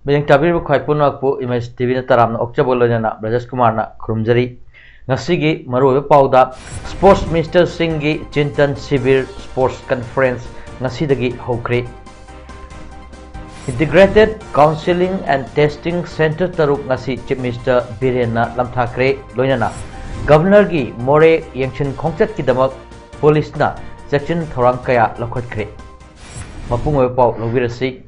Bajang tabir bu khoi pun wakpu image TV na taram na okcha bolo na Brajesh Kumar na khurumjari ngasigi maru pauda Sports Minister Singh gi Chintan Sibir Sports Conference ngasidagi hokre Integrated Counseling and Testing Center taruk ngasi Chief Minister Biren na lamthakre loinana Governor gi more yangchin khongchat ki damak police na section thorang kaya lokhotkre mapung pau lobirasi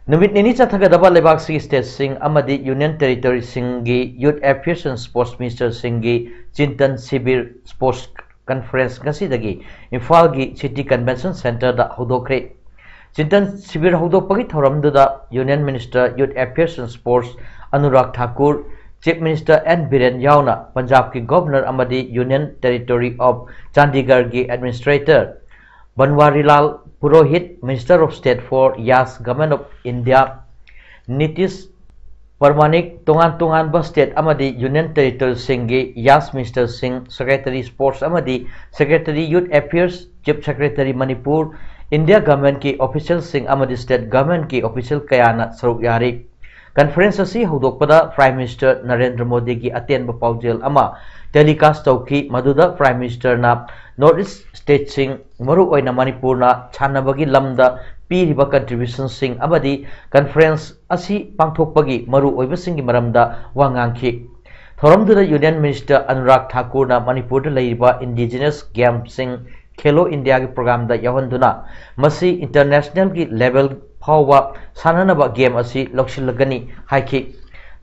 Numit nini chathagadaba lebak si state sing amadi union territory singi youth affairs and sports minister singi Chintan Sibir Sports Conference ngasidagi Imphal gi city convention center da hodokre Chintan Sibir hodokpagi thoramdu da union minister youth affairs and sports Anurag Thakur chief minister N Biren yauna Punjab ki governor amadi union territory of Chandigarh gi administrator Banwarilal Purohit, Minister of State for Yas Government of India, Nitish Parmanik, Tungan Bas State Amadi Union Territory Singhi, Yas Minister Singh, Secretary Sports Amadi, Secretary Youth Affairs, Chief Secretary Manipur, India Government ki Official Singh Amadi State Government ki Official Kayana Saruk Yari. Conference asi hudokpada Prime Minister Narendra Modi ki aten bapaujel ama telecast tauki maduda Prime Minister na Northeast State sing maru oina Manipur na chanabagi lamda piriba contribution sing amadi conference asi pangthokpagi maru oiba singi maramda wangangki thoramduda Union Minister Anurag Thakur na Manipur da leiba indigenous game sing Khelo India ki program da yahanduna masi international ki level phawa sananaba game asi lokshilagani haiki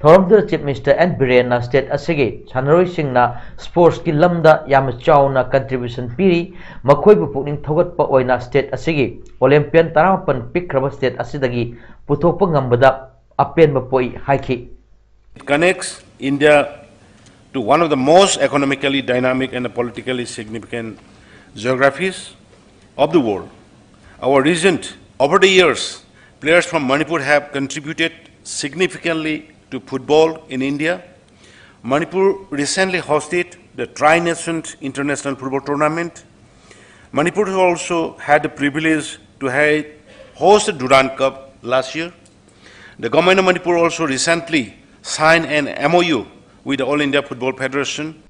thoramduda Chief Minister N Biren na state asigi chanaroi sing na sports ki lamda yam chauna contribution piri makhoi bu pukning thogat pa oina state asigi Olympian tarapan pikraba state asidagi puthokpa ngambada apen ba poi haiki. It connects India to one of the most economically dynamic and politically significant geographies of the world. Our region, over the years, players from Manipur have contributed significantly to football in India. Manipur recently hosted the Tri-Nations International Football Tournament. Manipur also had the privilege to host the Durand Cup last year. The government of Manipur also recently signed an MOU with the All India Football Federation.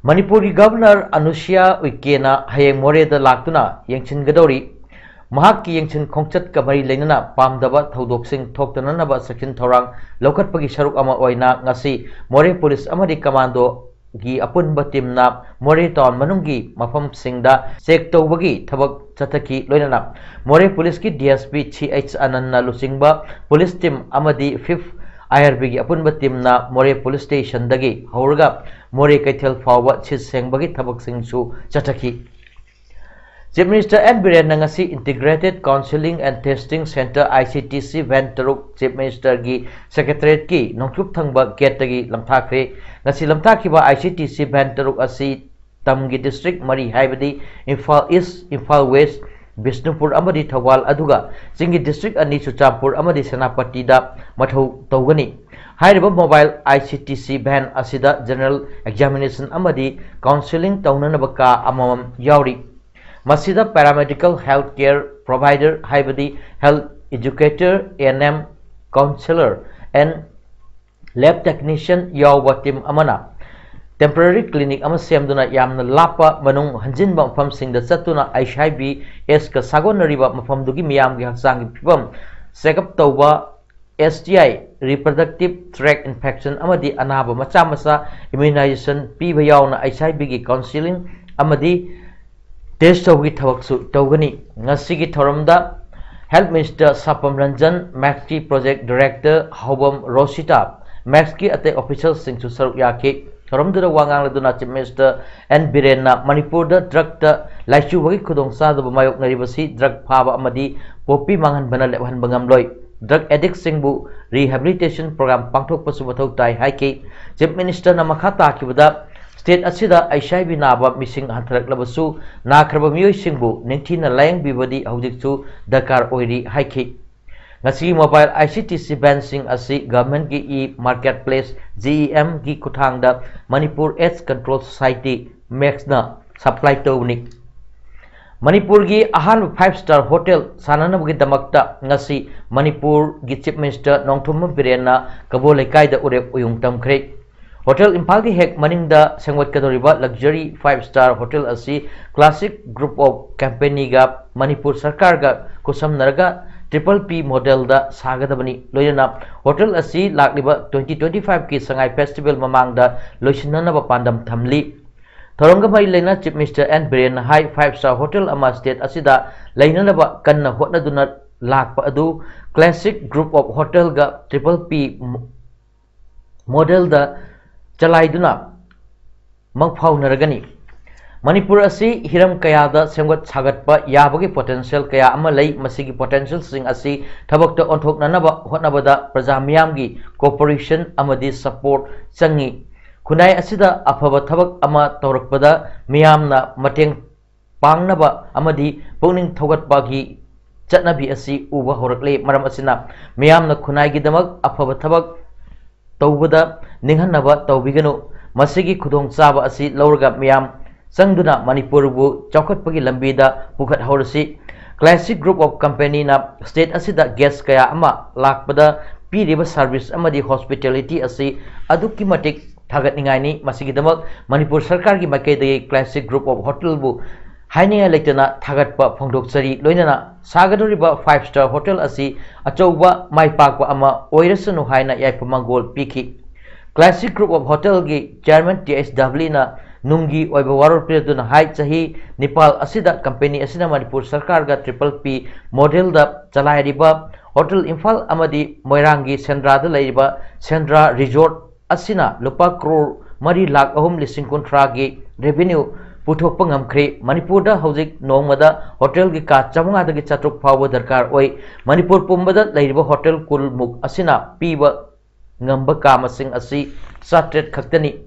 Manipuri Governor Anushya Uikena hayeng more da laktuna yengchin gadori mahakki yengchin khongchat kamari leinana pamdaba thodok thoktananaba section thorang lokatpagi sharuk ama oina ngasi more police amadi commando gi apunba timna more town manunggi mafam singda check tawbagi thabak chathaki loinana more police ki DSP CH Ananna lusingba police team amadi 5th IRB gi apunba timna more police station dagi haurga more kaithel fawa chit sengbagi thabak singsu chathaki Chief Minister N Biren ngasi Integrated Counseling and Testing Center ICTC van taruk Chief Minister gi Secretariat ki nongchup thangba gate gi lamthakre ngasi lamthakiba ICTC van taruk asi tamgi district mari haibadi Imphal East Imphal West Bishnupur amadi Thawal aduga singi district ani Chuchampur amadi Senapati da mathau tawgani hairiba mobile ICTC van asida general examination amadi counseling taunanaba ka amamam yauri Masida paramedical health care provider haibadi health educator ANM counselor and lab technician yawba team amana temporary clinic ama semduna yamna lapa manung hanjinba mafamsingda chatuna HIV AIDS ka sagonariba mafamdugi miyamgi haksangi phibam check-up tauba STI reproductive tract infection amadi anaba macha masa immunization piba yauna HIV gi counseling amadi test tawgi thawaksu tawgani ngasigi thoramda Health Minister Sapam Ranjan Maxki Project Director Hobam Rosita Maxki ate officials sing to saruk yake thoramdura wangang laduna Chief Minister N Birena Manipur da drug ta laichu wagi khudong sa da mayok naribasi drug phaba amadi popi mangan bana lebhan bangam loi drug addict singbu rehabilitation program pangthok pasu bathau tai haike Chief Minister na makhata kibada state asida HIV naba missing hantarak labasu nakraba miyoi singbu ningthina layang bibadi hawdikchu dakar oiri haike ngasi mobile ICTC banking asi government gi e-marketplace GEM gi kuthangda Manipur AIDS Control Society Max na supply tawni Manipur gi ahan 5-star hotel sanana bugi damakta ngasi Manipur gi Chief Minister Nongthum Birena kabole kaida urek uyung tamkhre Hotel Impal gi hek maningda sengwat kadoriba luxury 5-star hotel asi classic group of company ga Manipur sarkar ga kusam naraga P model da sagadabani loyana hotel asi lakliba 2025 ki sangai festival mamang da loisinana ba pandam thamli thoronga mai leina Chief Minister N Birena high 5-star hotel ama state asida leinana ba kanna hotna duna lakpa adu classic group of hotel ga P model da chalaiduna mangphau naragani Manipur asi hiram kaya da semgat sagatpa yabagi potential kaya ama lei masigi potential sing asi thabakta onthok nanaba hotnabada praja miyamgi cooperation amadi support changi khunai asida afaba thabak ama tawrakpada miyamna mateng pangnaba amadi pungning thogatpa gi chatnabi asi uba horakle maram asina miyamna khunai gi damak afaba thabak tawbada ninghanaba tawbiganu masigi khudong chaba asi lawraga miyam sangduna Manipur bu chawkhatpagi lambida pukhat haurasi classic group of company na state asida guest kaya ama lakpada piriba service amadi hospitality asi aduki matik thagat ningai ni masigi damak Manipur sarkar gi makedagi classic group of hotel bu hainiya leitana thagatpa phongdoksari loinana sagadoriba 5-star hotel asi achouba maipakpa ama oirasanu haina yaipamangol piki classic group of hotel gi chairman TSW na nungi oiba waror piraduna hai chahi Nepal asida company asina Manipur sarkar ga P model da chalairiba hotel Imphal amadi Moirangi Sendra da laiba Sendra resort asina lupa crore 3 lakh ahum lising kontra gi revenue puthokpa ngamkhre Manipur da hojik nongmada hotel gi ka chamunga da gi chatruk phawa darkar oi Manipur pumbada laiba hotel kulmuk asina piba ngamba kamasing asi satret khaktani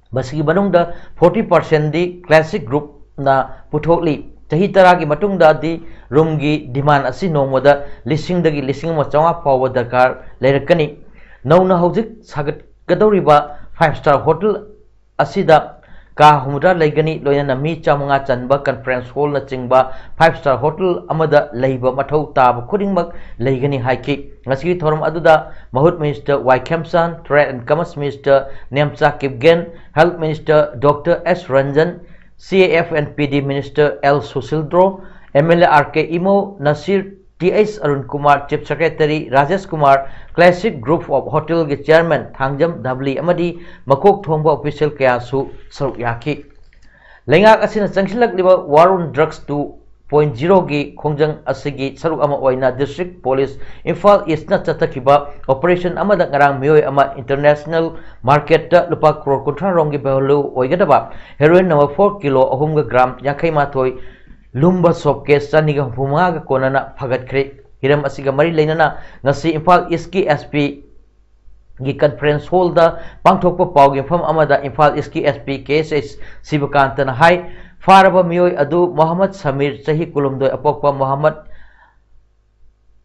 Masigi manungda 40% di classic group na puthokli chahi taragi matungda di room gi demand asi nongmoda lising dagi lising ma chawa pawa dakar leirakani nauna hojik sagat kadoriba 5-star hotel asida ka humra leigani loyana mi chamunga chanba conference hall na chingba 5-star hotel amada leiba mathau tab khudingmak leigani haiki ngasi thoram aduda mahut minister Y Kemsan trade and commerce minister Nemcha Kipgen health minister Dr S Ranjan CAF and PD minister L Susildro MLA RK Imo Nasir TH Arun Kumar Chief Secretary Rajesh Kumar Classic Group of Hotel ge Chairman Thangjam Dabli amadi makok thongba official kaya su saruk yaki lengak asina changsilak liba war on drugs 2.0 gi khongjang asigi saruk ama oina district police Imphal East na chatakiba operation amada ngarang mioi ama international market ta lupa crore kontra rongi beholu oigadaba heroin number 4 kilo ahum ga gram yakai mathoi lumba sop case chaniga humaga konana phagat khre hiram asiga mari leinana ngasi Imphal East ki SP gi conference hall da pangthokpa pawgi pham amada Imphal East ki SP KSS Sibakantana hai faraba mioi adu Muhammad Samir chahi kulumdoi apokpa Muhammad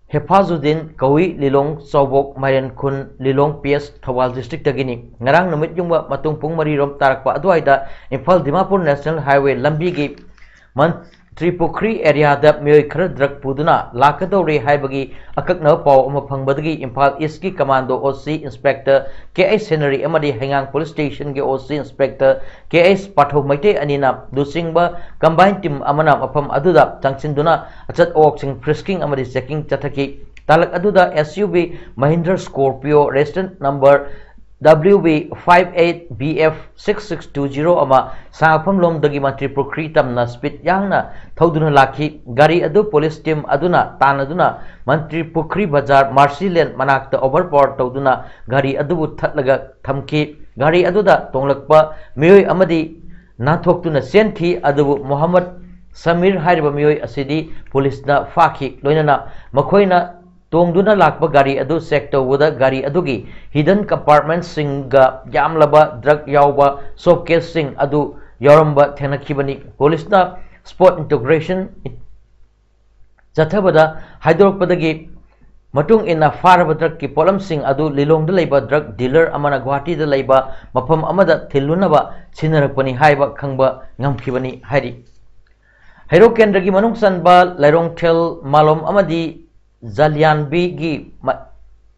Hefazuddin Kawi Lilong Sobok Mayan Khun Lilong PS Thawal district tagini ngarang numit jungba matung pung mari rom tarakpa aduaida Imphal Dimapur National Highway lambi gi Tripukri area da miyoi khara drug puduna lakadore haibagi akakna paw ama phangbadagi Imphal East ki commando OC inspector KA Scenery amadi Hengang police station ge OC inspector KS Patho Maite anina dusingba combined team amana mafam aduda changchinduna achat oksing frisking amadi checking chathaki talak aduda SUV Mahindra Scorpio registered number WB58BF6620 ama sangapam lom dagi mantri Tripukri tamna speed yangna thauduna lakhi gari adu police team aduna tanaduna mantri Tripukri bazar Marcy Lane manakta overpower tawduna gari adu thatlaga thamki gari aduda tonglakpa miyoi amadi nathoktuna senthi adu Muhammad Samir hariba miyoi asidi police na fakhi loinana makoina tongduna lakpa gari adu sector wada gari adugi hidden compartments singa yamlaba drug yauba showcase sing adu yoramba thenakibani police na spot integration jathabada haidorpadagi matung ina faraba drug ki polam sing adu lilongda leiba drug dealer amana Guwahati da leiba mafam amada thilunaba sinarakpani haiba khangba ngamkibani hairi hairo kendragi manung sanba lairong thel malom amadi Zalianbi gi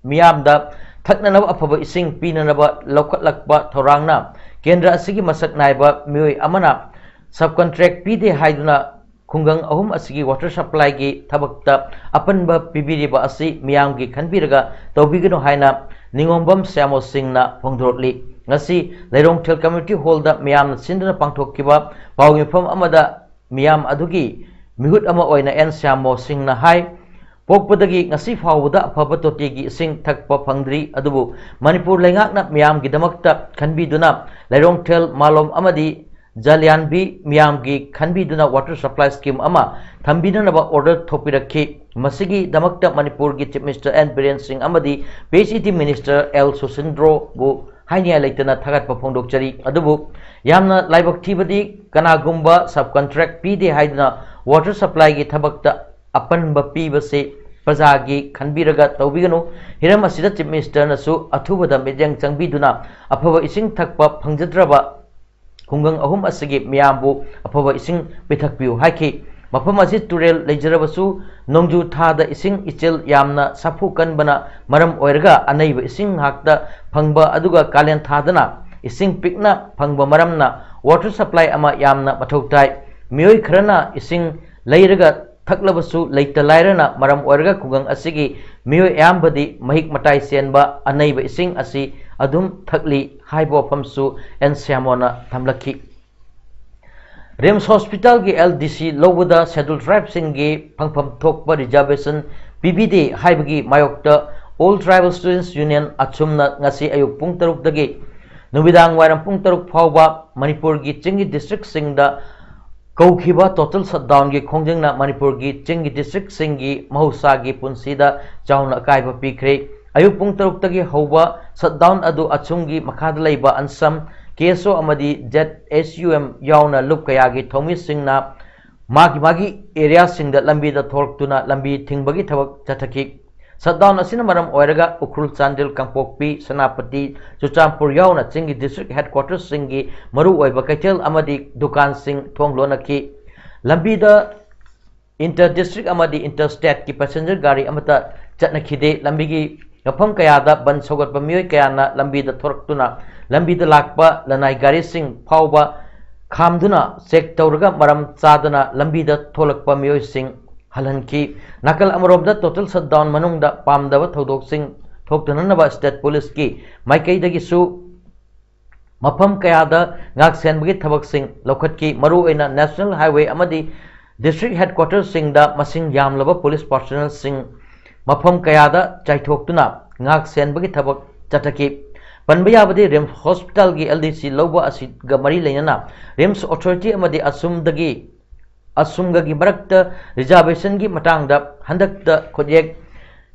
miyamda thaknanaba afaba ising pinanaba lokhatlakba thorangna kendra asigi masak naiba miyoi amana subcontract pide haiduna khungang ahum asigi water supply gi thabakta apanba pibiriba asi miyamgi khanbiraga tawbigino haina ningombam Syamo Singna phongdrotli ngasi Lairong Thel community hall da miyamna sinduna pangthokkiba pawngifam amada miyam adugi mihut ama oina en Syamo Singna hai pokpadagi ngasi fawda afaba totigi sing thakpa phangdri adubu Manipur lengakna miyamgi damakta khanbiduna Lairong Thel malom amadi Zalianbi miyamgi khanbiduna water supply scheme ama thambinanaba order thopirakhi masigi damakta Manipur gi Chief Minister N Biren Singh amadi PCT Minister L Susindro bu hainiya leitana thagatpa phongdokchari adubu yamna laibak thibadi kanagumba subcontract pide haiduna water supply gi thabakta apanba pibase prajagi khanbiraga tawbiganu hiram asida Chief Minister nasu athubada midyang changbiduna afaba ising thakpa phangjadraba khungang ahum asigi miyambu afaba ising pithakpiu haiki mafam asi turel leijarabasu nongju thada ising ichel yamna sapu kanbana maram oiraga anaiba ising hakta phangba aduga kalen thadana ising pikna phangba maramna water supply ama yamna mathautai miyoi kharana ising leiraga thaklabasu leita lairana maram oiraga kugang asigi miyoi yambadi mahik matai senba anaiba ising asi adum thakli haibo famsu en Syamona thamlakhi Rims Hospital gi LDC lowada scheduled tribe singi phangpham thokpa reservation PBD haibagi mayokta All Tribal Students Union achumna ngasi ayuk pung 3 dagi nubidang wairam pung 3 phawba Manipur gi chingi district singda Kaukiba total shutdown gi khongjengna Manipur gi chingi district singi mahusa gi punsida chauna kaiba pikre ayuk pung 3 tagi hauba shutdown adu achumgi makhada leiba ansam KSO amadi ZSUM yauna lupkaya gi thomi singna magi area singda lambi da thorktuna lambi thingbagi thabak chathaki shutdown asina maram oiraga Ukrul Chandil Kangpokpi Sanapati Chuchampur yauna chingi district headquarters singi maru oiba kaitel amadi dukan sing thonglonaki lambi da inter district amadi interstate ki passenger gari amata chatnakhide lambi gi ngafam kayada ban sogatpa miyoi kayana lambi da thorktuna lambi da lakpa lanai gari sing phawba khamduna check tawraga maram chadana lambi da tholakpa miyoi sing halanki nakal amarob total shutdown manungda pamdaba thodok sing thoktananaba state police ki maikaidagi su mafam kayada ngak senbagi thabak sing lokhatki maru oina national highway amadi district headquarters singda masing yamlaba police personnel sing mafam kayada chaithoktuna ngak senbagi thabak chathaki panba yabadi Rims Hospital gi LDC loba asiga mari leinana Rims authority amadi asumga gi marakta reservation gi matangda handakta khojek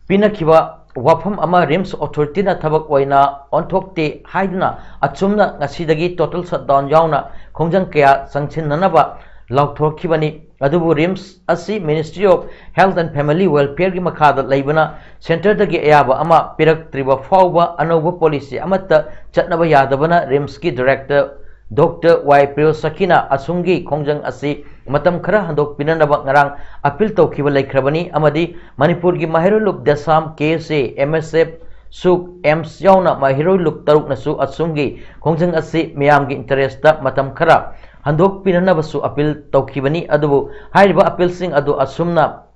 pinakhiba wafam ama Rims authority na thabak oina onthokte haiduna achumna ngasidagi total shutdown yauna khongjang kaya sangchinanaba lauthorkhibani adubu Rims asi Ministry of Health and Family Welfare gi makhada leibana center dagi ayaba ama pirak triba fawba anoba policy amata chatnaba yadabana Rims ki director Dr. Y. Priyosakina Asungi Kongjang Asi Matam Khara Handok Pinanaba Ngarang Appeal Taukiba Laikrabani Amadi Manipur gi Mahiruluk Dasam KSA MSF Suk Ems Yauna Mahiruluk Taruk Nasu Asungi Kongjang Asi Miyamgi Interesta Matam Khara Handok Pinanabasu Appeal Taukibani Adubu Hairiba Appeal Sing Adu Asumna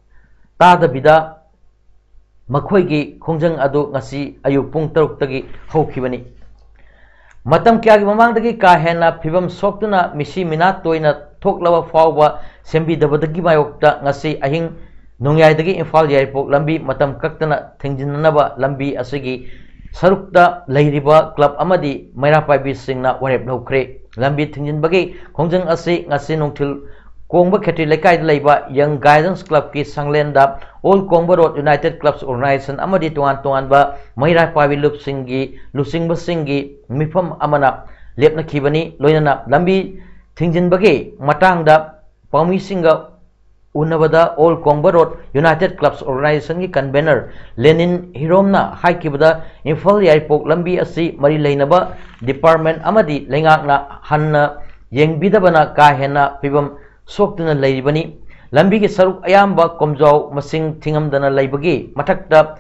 Tada Bida Makhoi Kongjang Adu Ngasi Ayu Pung Taruk Tagi Hokibani Matam kya gi mamang dagi ka hena phibam soktuna misi mina toina thoklawa fawba sembi dabadagi mayokta ngasi ahing nongyai dagi Imphal Airport lambi matam kaktana thengjinanaba lambi asigi sarukta leiriba club amadi mairapai singna warep lawkhre lambi thengjinbagi khongjang asi ngasi nongthil Kongba Khetri Lekai Leiba Young Guidance Club ki Sanglenda All Kongba Road United Clubs Organization Amadi Tuan Tuan ba Maira Pawi Lup Singi Lusing Basingi Mifam Amana Lepna Kibani Loinana Lambi Tingjin Bagi Matang da Pami Singa Unabada All Kongba Road United Clubs Organization ki convener Lenin Hiromna Hai Kibada Imphal Airport Lambi Asi Mari Leinaba Department Amadi Lengakna Hanna Yeng Bidabana Kahena Pibam Soktuna Laibani, Lambi Saruk Ayamba, Komjo, Masing Tingamdana Laibagi, Matakta,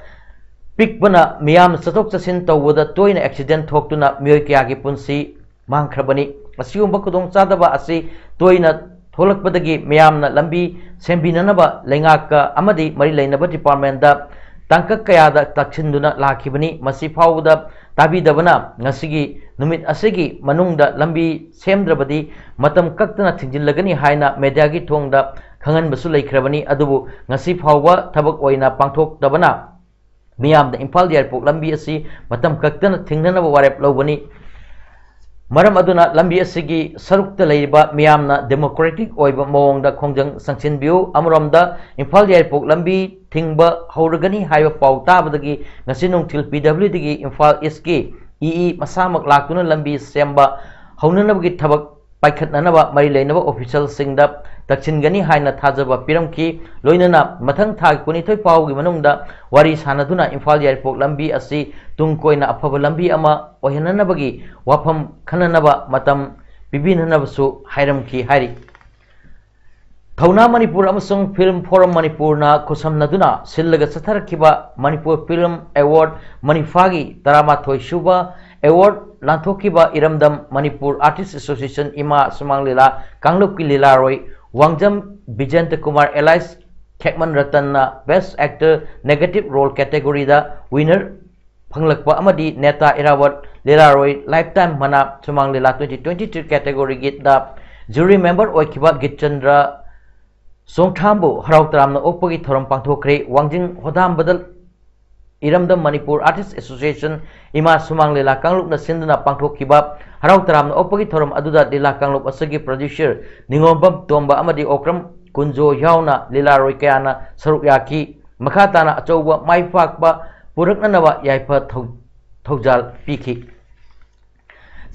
Pikbana, Miam Satok Sinta with a toy accident talk to na Myokiaki Punsi, Mankrabani, Assume Bakudong Sadaba Asi, Toina, Tolak Badagi, Miamna, Lambi, Sembinanaba, Lengaka, Amadi, Marilainaba Department, Tanka Kayada, Takshinduna, Lakibani, Masipauda, Tabi Davana, Nasigi, Numit Asigi, Manungda, Lambi, Semdrabadi, Matam Kaktana Tinjilagani Haina, Mediagi Tongda, Kangan Basulai Krabani, Adubu, Nasip Hawa, Tabak Oina, Pangtok Dabana, Miam, the Imphal Airport, Lambi Asi, Matam Kaktana Tingana Warep Lobani, Maram Aduna, Lambi Asigi, Saruk the Laiba, Miamna, Democratic Oiba Mong, the Kongjang Sanchin Bio, Amramda, Imphal Airport, Lambi, Tingba, Hauragani, High Pau Tabadagi, Nasinung Til PWDG, Imphal Iski. Masamak Lakuna Lambi Semba Honanabgi Tabak Paikat Nanaba Marilainaba official Singdap Takchingani Haina Tazaba Piramki Loinana Matang Tag Kunitoi Paugi Manunda Wari Sanaduna Imphal Airport Lambi Asi Tungkoina Apava Lambi Ama Ohananabagi Wapam Kananaba Matam Bibinanabasu Hiramki Hari Thauna Manipur Amasung Film Forum Manipurna Kusam Naduna Sillaga Satharakiba Manipur Film Award Manifagi Tarama Thoi Shuba Award Lanthokiba Iramdam Manipur Artists Association Ima Sumang Lila Kangluki Lila Roy Wangjam Bijanta Kumar Elias Kekman Ratanna Best Actor Negative Role Category da Winner Panglakpa Amadi Neta Irawat Lila Roy Lifetime Mana Sumang Lila 2022 Category Git da Jury Member Oikiba Gitchandra Songthambu Harau Taramna Opagi Thoram Pangthokre Wangjing Hodam Badal Iramdam Manipur Artists Association Ima Sumang Lila Kanglup na Sindana Pangthokiba Harau Taramna Opagi Thoram Aduda Lila Kanglup Asagi Producer Ningombam Tomba Amadi Okram Kunjo Yauna Lila Roykayana Sarukyaki Makhatana Achowa Mai Fakba Puraknanawa Yaipa Thoujal Piki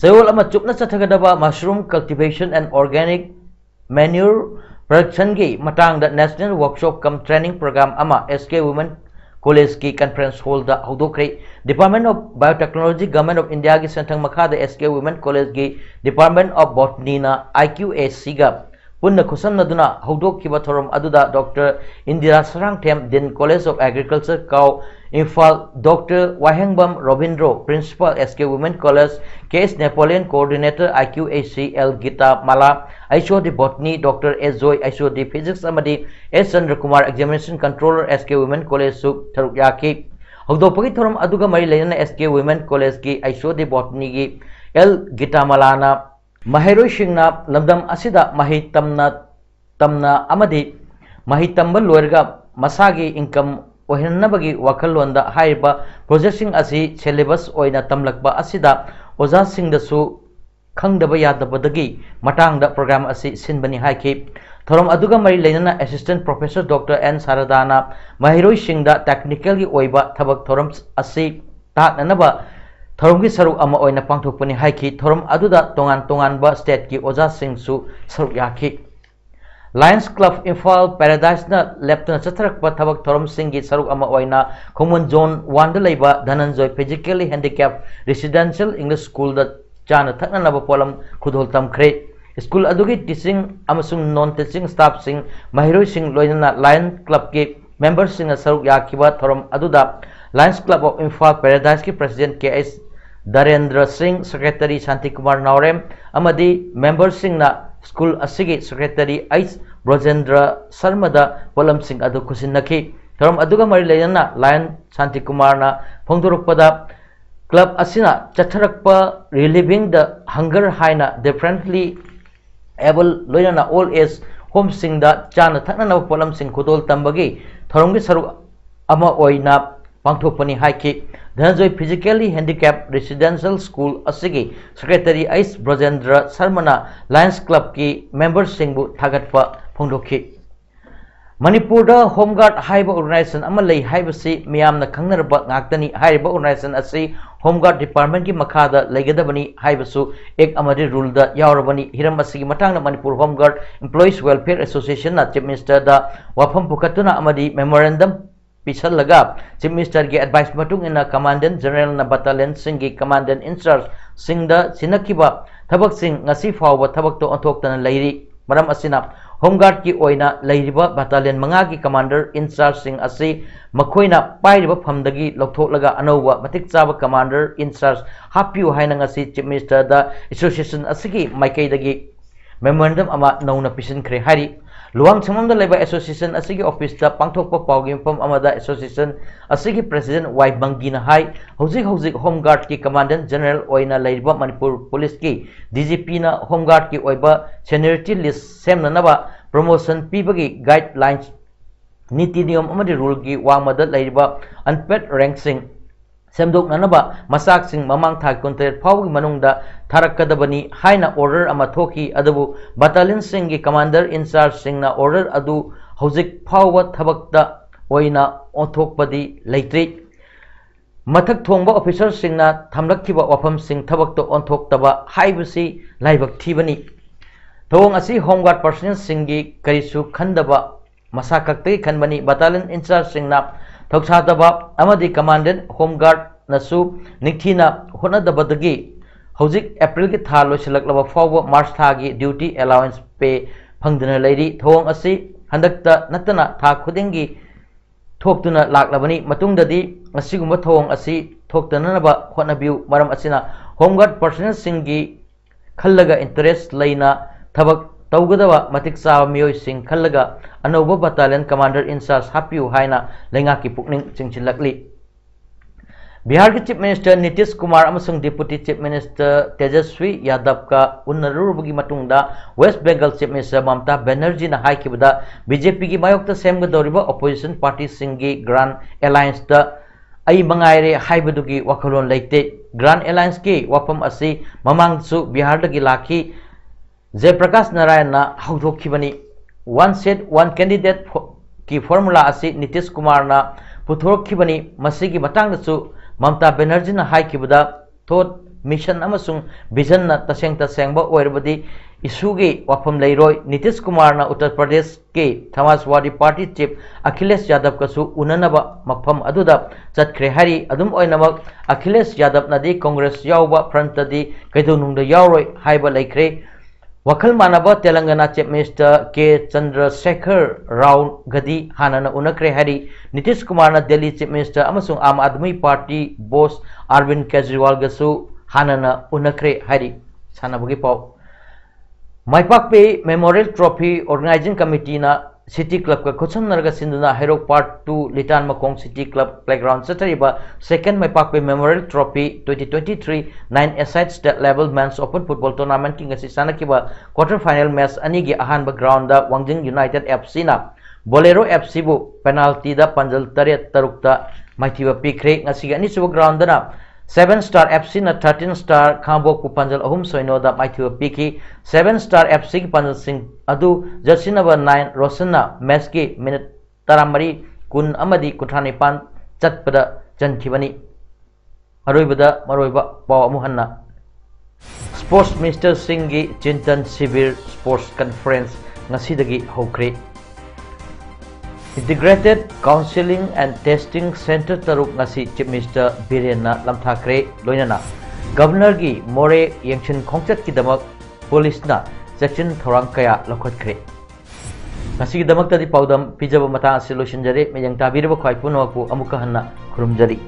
Sayol Ama Chupna Sathagadaba Mushroom Cultivation and Organic Manure Production ki matang da National Workshop cum Training Program ama SK Women College ki Conference Hall da Hodokre Department of Biotechnology Government of India ki Santang Makha da SK Women College ki Department of Botany na IQAC ga Punna Kusam Naduna Hodok ki Bathoram Aduda Dr. Indira Sarangthem Din College of Agriculture Kau Imphal Dr. Wahengbam Robindro Principal SK Women College Case Napoleon Coordinator IQAC L Gita Mala ISOD Botany Dr. S. Joy ISOD Physics Amadi S. Chandra Kumar Examination Controller SK Women College Suk Tarukyaki Hogdopagi Thoram Aduga Mari Lena SK Women College ki ISOD Botany ki L Gita Malana Mahiroi Shingna Lamdam Asida Mahi Tamna Amadi Mahi Tambal Loerga Masagi Income Ohinabagi Wakalonda Haiba Processing Asi Syllabus Oina Tamlakba Asida Oza Singdasu Kangdaba Yadabadagi Matangda Program Asi Sinbani Haiki Thoram Aduga Mari Lenana Assistant Professor Dr. N. Saradana Mahiroi Shingda Technically Oiba Tabak Thorams Asi Tatnanaba Thoramki Saruk Ama Oina Pangthokpani Haiki Thoram Aduda Tongan ba State ki Oza Singsu Saruk Yaki Lions Club Imphal Paradise na Lieutenant Satharakpa Thabak Thoram Singhi Saruk Ama Oina Common Zone 1 da Leiba Dhananjoy Physically Handicapped Residential English School da चाना थकननब पोलम खुदोल तमख्रे school अदुगी teaching अमसुंग non teaching staff सिंग महिरोई सिंग लोइना लायन क्लब के मेंबर्स सिंग सरुक याखिबा थोरम अदुदा lions club of Imphal paradise के president K S Darendra Singh secretary Shanti Kumar Nawarem अमदी मेंबर्स सिंग ना स्कूल असिगी सेक्रेटरी एस ब्रजेंद्र शर्मा दा पोलम सिंग अदु खुसिनखी थोरम अदुगा मरि लेना लायन शांति कुमार ना फोंदोरपदा क्लब असिना चथरकप रिलीविंग द हंगर हाइना डिफरेंटली एबल लोइना ओल्ड एज होम सिंग दा चाना थकननब पोलम सिंग खुदोल तंबगी थोरमगी सरुक अमा ओइना पांथोकपनी हाइकी Dhananjay physically handicap residential school असिगी secretary S Brajendra Sharma lions club की मेंबर्स सिंगबु थागतप फोंदोखी मणिपुर होमगार्ड हाइब ऑर्गेनाइजेशन अमा लई हाइबसी मियामना खंगनरब ngakतनी हाइब ऑर्गेनाइजेशन असि होमगार्ड डिपार्टमेंट की मखादा लेगदबनी हाइबसु एक अमरी रूल दा यावरबनी हिरम असि मतांगना Manipur home guard employees welfare association ना चीफ मिनिस्टर दा वाफम पुकतुना अमदी मेमोरेंडम पिछलगा चीफ मिनिस्टर की एडवाइस मतुंग इन कमांडेंट जनरल ना बटालियन सिंह की कमांडेंट इंचार्ज सिंह दा सिनकिबा थबक सिंह ngasi फाव थबक तो अंथोक्तना लैरी मरम असिना होमगार्ड की ओइना लैरिबा बटालियन मंगा की कमांडर इंचार्ज सिंह असि मखोइना पाइरिबा फमदगी लौथोकलगा अनौबा मतिक चाबा कमांडर इंचार्ज हापियु हाइना ngasi चीफ मिनिस्टर दा एसोसिएशन असि माइकैदगी मेमोरेंडम अमा नौना पिसिनख्रे हारि लुवांग सममदा लेबा एसोसिएशन असि ऑफिस दा पांथोकपा पाउगी फम अमदा एसोसिएशन असि प्रेसिडेंट वाई बंगीना हाई हौजिक होमगार्ड की कमांडेंट जनरल ओइना लैरिबा मणिपुर पुलिस की डीजीपी ना होमगार्ड की ओइबा सीनियरिटी लिस्ट सेमननबा प्रमोशन पीबगी गाइडलाइंस नीति नियम अमदी रूल की वांगमदा लैरिबा अनपेड रैंक सिंह सेमदोकननबा मसाक सिंह ममांग था कुंतरेट फाउगी मनुंगदा थारकदबनी हाइना ऑर्डर अमा थोकी अदबु बटालियन सिंह की कमांडर इंचार्ज सिंह ना ऑर्डर अदु हौजिक फाउवा थबकता ओइना ओंथोकपदी लैत्रि मथक थोंबा ऑफिसर सिंह ना थमलक्खिबा वाफम सिंह थबकतो ओंथोक्तबा हाइबसी लाइबक थीबनी थोंग असि होमगार्ड पर्सनल सिंह की करिसु खंदबा मसा कक्तगी खनबनी बटालियन इंचार्ज सिंह ना थौसादबा अमदी कमांडेंट होमगार्ड नसु निखिना होनदबदगी हौजिक अप्रैल की था लोइसलकलबा फाउबा मार्च था की ड्यूटी अलाउंस पे फंगदना लैरी थोंग असि हंदकता नतना था खुदिंगी थोक्तुना लाक्लबनी मतुंगददी असिगुंबा थोंग असि थोक्तननबा होनबिउ मरम असिना होमगार्ड पर्सनल सिंह की खल्लगा इंटरेस्ट लैना थबक तौगदबा मतिक चाबा मियोय सिंह खल्लगा अनौबा बटालियन कमांडर इंचार्ज हापियु हाइना लेंगा की पुकनिंग चिंचिलकली बिहार के चीफ मिनिस्टर नीतीश कुमार अमसुंग deputy chief minister Tejashwi Yadav का उन्नरुबगी मतुंगदा वेस्ट बंगाल चीफ मिनिस्टर ममता बनर्जी ना हाइकिबदा बीजेपी की मायोक्ता सेमगदौरिबा ऑपोजिशन पार्टी सिंगी ग्रांड अलायंस दा आई मंगाइरे हाइबदुगी वखलोन लेते ग्रांड अलायंस की वफम असि ममांगसु बिहार दगी लाखी जयप्रकाश नारायण ना हौदोखिबनी वन सेट वन कैंडिडेट की फॉर्मूला असि नीतीश कुमार ना पुथोरखिबनी मसिगी मतंगसु ममता बनर्जी ना हाइकिबदा थॉट मिशन अमसुंग विजन ना तसेंग तसेंगबा ओइरबदी इशूगी वफम लेरोय नीतीश कुमार ना उत्तर प्रदेश के समाजवादी पार्टी चीफ अखिलेश यादव कसु उननबा मफम अदुदा चतख्रे हरि अदुम ओइनमक अखिलेश यादव नदी कांग्रेस यावबा फ्रंटदी कैदोनुंगदा यावरोय हाइबा लेख्रे वखल मानब तेलंगाना चीफ मिनिस्टर के चंद्रशेखर राव गदी हाना उनख्रे हरि नीतीश कुमार दिल्ली चीफ मिनिस्टर अमसुंग आम आदमी पार्टी बॉस अरविंद केजरीवाल गसु हाना उनख्रे हरि सानबगी पाव माइपाकपे मेमोरियल ट्रॉफी ऑर्गेनाइजिंग कमिटी ना सिटी क्लब का खुसमनरगा सिंधुना हेरोक पार्ट 2 लिटान मकोंग सिटी क्लब प्लेग्राउंड चतरिबा सेकंड माइपाकपे memorial trophy 2023 9 a side state level men's open football tournament की ngasi sanakibा क्वार्टर फाइनल मैच अनि गी अहानबा ग्राउंड दा वांगजिंग यूनाइटेड एफसी ना बोलेरो एफसी बु पेनाल्टी दा Panjal Taret तरुकता माइथिबा पिख्रे ngasi ani suba ground दा 7 स्टार एफसी ना 13 स्टार खाबोक पु पंजल अहुम सोइनो दा माइथिबा पिखी 7 स्टार एफसी की पंजल सिंह अदु जर्सी नंबर 9 रोशना मैच की मिनट 13 कुन अमदी कुठानिपान चतपदा चनखिबनी अरोइबदा मरोइबा पाव अमुहन्ना स्पोर्ट्स मिनिस्टर सिंह की Chintan Shivir sports conference ngasi हौख्रे integrated counselling and testing centre तरुक ngasi चीफ मिनिस्टर बिरेन लमथाख्रे लोइनना गवर्नर की मोरे यंगशन खोंचत की दमक पुलिस ना चेक्शन थौरांग कया लौखटख्रे पाउदम पिजब मता लोशनजरे मयंग ताबीरब ख्वाई पुनमकु अमुक हन्ना खुरुमजरी।